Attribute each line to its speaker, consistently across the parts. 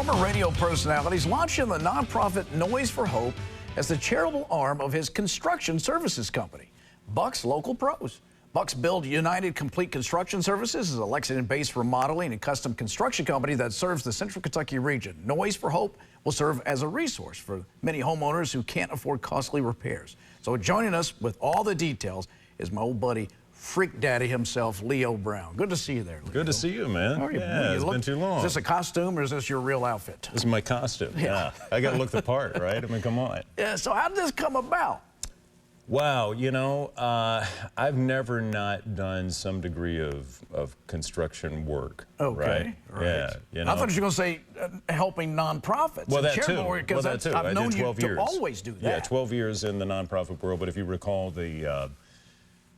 Speaker 1: Former radio personalities launching the nonprofit Noise for Hope as the charitable arm of his construction services company, Bucks Local Pros. Bucks Build United Complete Construction Services is a Lexington-based remodeling and custom construction company that serves the Central Kentucky region. Noise for Hope will serve as a resource for many homeowners who can't afford costly repairs. So joining us with all the details is my old buddy, Freakdaddy himself, Leo Brown. Good to see you there, Leo.
Speaker 2: Good to see you, man.
Speaker 1: How are you?
Speaker 2: Yeah, it's been too long.
Speaker 1: Is this a costume or is this your real outfit?
Speaker 2: This is my costume, yeah. I got to look the part, right? I mean, come on.
Speaker 1: Yeah, so how did this come about?
Speaker 2: Wow, you know, I've never not done some degree of construction work.
Speaker 1: Okay,
Speaker 2: right? Yeah, you know.
Speaker 1: I thought you were going to say helping nonprofits.
Speaker 2: Well, that too.
Speaker 1: Because I've known you to always do that.
Speaker 2: Yeah, 12 years in the nonprofit world. But if you recall the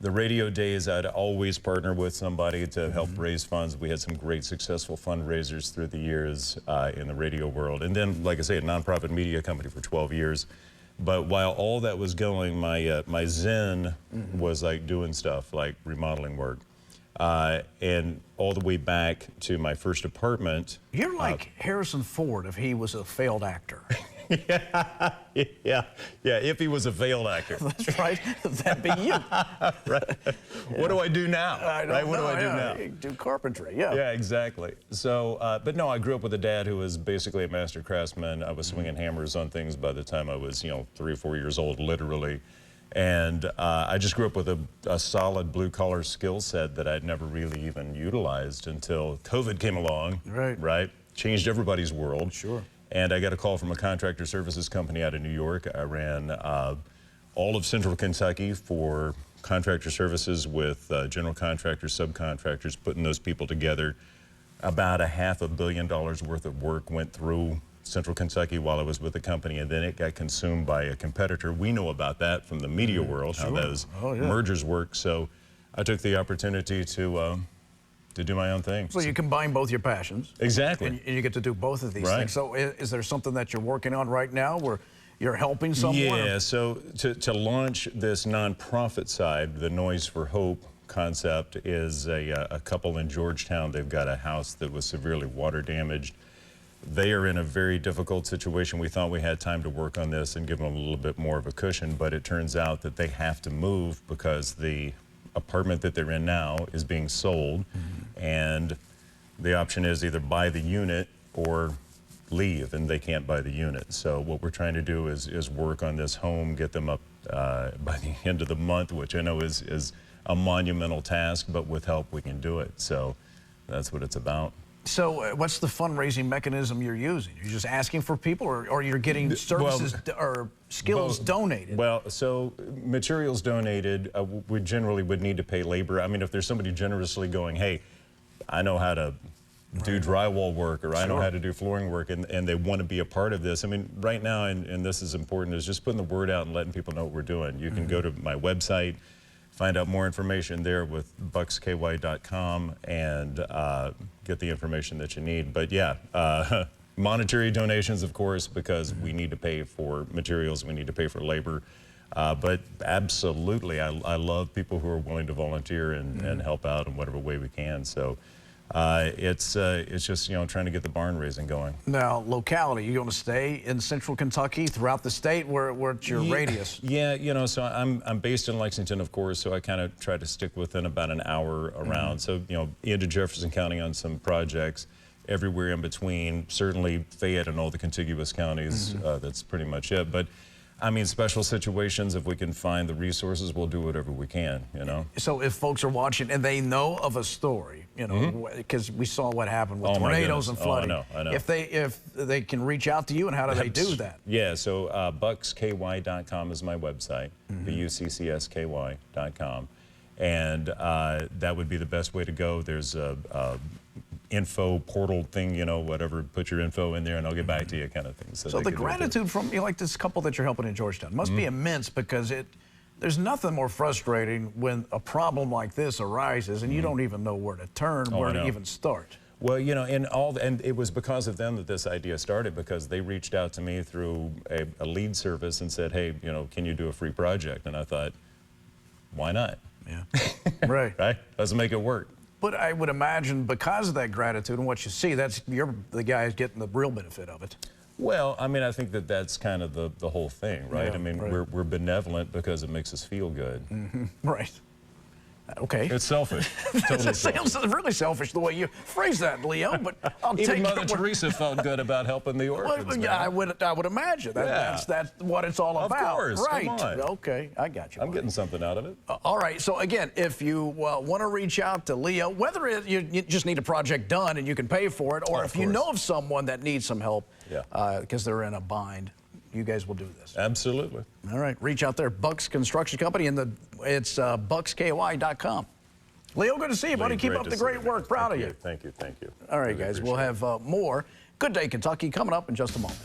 Speaker 2: radio days, I'd always partner with somebody to help raise funds. We had some great successful fundraisers through the years in the radio world. And then, like I say, a nonprofit media company for 12 years. But while all that was going, my zen was like doing stuff like remodeling work. And all the way back to my first apartment.
Speaker 1: You're like Harrison Ford if he was a failed actor.
Speaker 2: yeah, if he was a failed actor.
Speaker 1: That's right. That'd be you.
Speaker 2: Right. Yeah. What do I do now?
Speaker 1: I don't know.
Speaker 2: What do I do now?
Speaker 1: You do carpentry, yeah.
Speaker 2: Yeah, exactly. So, but no, I grew up with a dad who was basically a master craftsman. I was swinging hammers on things by the time I was, 3 or 4 years old, literally. And I just grew up with a solid blue-collar skill set that I'd never really even utilized until COVID came along. Right? Changed everybody's world.
Speaker 1: Sure.
Speaker 2: And I got a call from a contractor services company out of New York. I ran all of Central Kentucky for contractor services with general contractors, subcontractors, putting those people together. About $500 million worth of work went through Central Kentucky while I was with the company, and then it got consumed by a competitor. We know about that from the media world, how those mergers work. So I took the opportunity to do my own thing.
Speaker 1: So you combine both your passions.
Speaker 2: Exactly.
Speaker 1: And you get to do both of these things. So is there something that you're working on right now where you're helping someone?
Speaker 2: Yeah, so to launch this nonprofit side, the Noise for Hope concept is a couple in Georgetown. They've got a house that was severely water damaged. They are in a very difficult situation. We thought we had time to work on this and give them a little bit more of a cushion, but it turns out that they have to move because the apartment that they're in now is being sold, and the option is either buy the unit or leave, and they can't buy the unit. So what we're trying to do is work on this home, get them up by the end of the month, which I know is a monumental task, but with help we can do it. So that's what it's about.
Speaker 1: So what's the fundraising mechanism you're using? You're just asking for people, or you're getting services or skills donated?
Speaker 2: Well, so materials donated, we generally would need to pay labor. I mean, if there's somebody generously going, hey, I know how to do drywall work, or I know how to do flooring work, and they want to be a part of this. I mean, right now, and this is important, is just putting the word out and letting people know what we're doing. You can go to my website, find out more information there with bucksky.com, and get the information that you need. But yeah, monetary donations, of course, because we need to pay for materials, we need to pay for labor. But absolutely, I love people who are willing to volunteer and help out in whatever way we can. So it's just, trying to get the barn raising going.
Speaker 1: Now, locality, you going to stay in Central Kentucky, throughout the state? Where's your radius?
Speaker 2: Yeah, so I'm based in Lexington, of course, so I kind of try to stick within about an hour around. So, into Jefferson County on some projects, everywhere in between, certainly Fayette and all the contiguous counties, that's pretty much it. But I mean, special situations, if we can find the resources, we'll do whatever we can,
Speaker 1: So if folks are watching and they know of a story, because we saw what happened with tornadoes and flooding.
Speaker 2: I know.
Speaker 1: If they can reach out to you, and how do they do that?
Speaker 2: Yeah, so bucksky.com is my website, buccsky.com. And that would be the best way to go. There's a info portal thing, whatever, put your info in there and I'll get back to you kind of thing.
Speaker 1: So the gratitude from, like this couple that you're helping in Georgetown must be immense, because there's nothing more frustrating when a problem like this arises and you don't even know where to turn, where to even start.
Speaker 2: Well, and it was because of them that this idea started, because they reached out to me through a lead service and said, hey, can you do a free project? And I thought, why not?
Speaker 1: Yeah, right.
Speaker 2: Right? Let's make it work.
Speaker 1: But I would imagine because of that gratitude and what you see, you're the guy who's getting the real benefit of it.
Speaker 2: Well, I mean, I think that's kind of the whole thing, right?
Speaker 1: Yeah,
Speaker 2: I mean,
Speaker 1: right.
Speaker 2: we're benevolent because it makes us feel good.
Speaker 1: Right. Okay.
Speaker 2: It's selfish. Totally
Speaker 1: It sounds really selfish the way you phrase that, Leo, but I'll take
Speaker 2: Even
Speaker 1: it.
Speaker 2: Mother Teresa felt good about helping the orphans,
Speaker 1: Well,
Speaker 2: man.
Speaker 1: yeah, I would imagine. That's what it's all
Speaker 2: Of
Speaker 1: about.
Speaker 2: course,
Speaker 1: Right.
Speaker 2: come on.
Speaker 1: Okay, I got you.
Speaker 2: I'm
Speaker 1: buddy.
Speaker 2: getting something out of it.
Speaker 1: All right, so again, if you want to reach out to Leo, whether you just need a project done and you can pay for it, or
Speaker 2: Of
Speaker 1: if you
Speaker 2: course.
Speaker 1: know of someone that needs some help
Speaker 2: Yeah.
Speaker 1: because they're in a bind, you guys will do this.
Speaker 2: Absolutely.
Speaker 1: All right, reach out there, Bucks Construction Company, and it's bucksky.com. Leo, good to see you, buddy.
Speaker 2: Lee,
Speaker 1: Keep
Speaker 2: great
Speaker 1: up
Speaker 2: to
Speaker 1: the
Speaker 2: see
Speaker 1: great work. Proud of you.
Speaker 2: Thank you.
Speaker 1: All right,
Speaker 2: Really
Speaker 1: guys, we'll
Speaker 2: appreciate it.
Speaker 1: have more Good Day Kentucky coming up in just a moment.